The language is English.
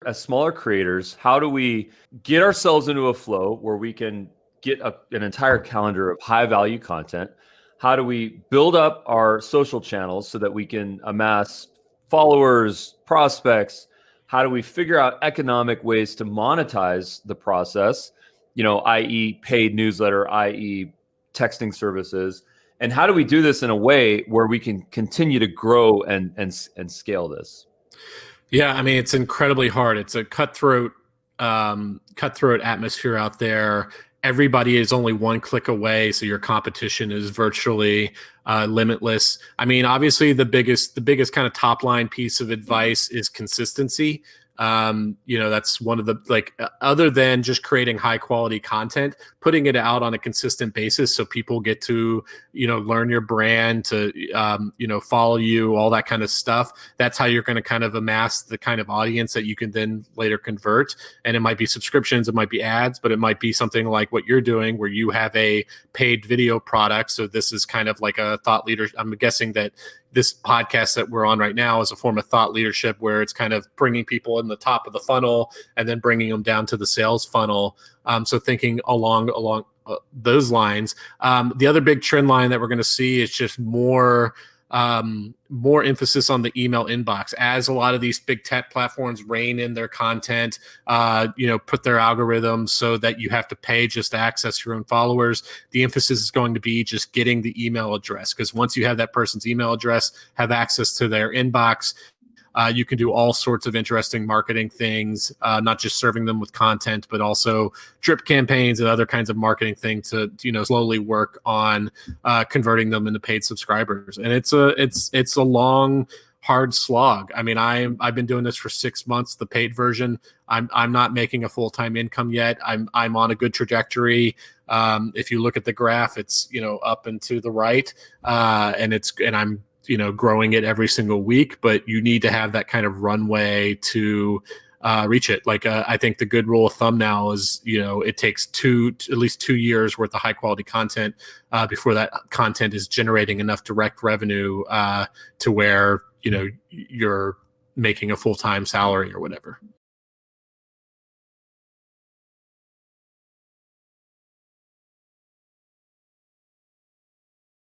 as smaller creators, how do we get ourselves into a flow where we can get an entire calendar of high value content? How do we build up our social channels so that we can amass followers, prospects? How do we figure out economic ways to monetize the process, i.e. paid newsletter, i.e. texting services? And how do we do this in a way where we can continue to grow and scale this? Yeah, I mean, it's incredibly hard. It's a cutthroat atmosphere out there. Everybody is only one click away, so your competition is virtually limitless. I mean, obviously, the biggest kind of top line piece of advice is consistency. That's one of the, other than just creating high quality content, putting it out on a consistent basis so people get to, learn your brand, to, follow you, all that kind of stuff. That's how you're going to kind of amass the kind of audience that you can then later convert. And it might be subscriptions, it might be ads, but it might be something like what you're doing where you have a paid video product. So this is kind of like a thought leader. I'm guessing that this podcast that we're on right now is a form of thought leadership where it's kind of bringing people in the top of the funnel and then bringing them down to the sales funnel. So thinking along those lines. The other big trend line that we're going to see is just more emphasis on the email inbox as a lot of these big tech platforms rein in their content, put their algorithms so that you have to pay just to access your own followers. The emphasis is going to be just getting the email address, because once you have that person's email address, have access to their inbox, you can do all sorts of interesting marketing things, not just serving them with content, but also drip campaigns and other kinds of marketing things to, slowly work on converting them into paid subscribers. And it's a long, hard slog. I mean, I've been doing this for 6 months, the paid version. I'm not making a full-time income yet. I'm on a good trajectory. If you look at the graph, it's, up and to the right, and I'm growing it every single week, but you need to have that kind of runway to reach it. I think the good rule of thumb now is, it takes at least 2 years worth of high quality content before that content is generating enough direct revenue to where, you're making a full-time salary or whatever.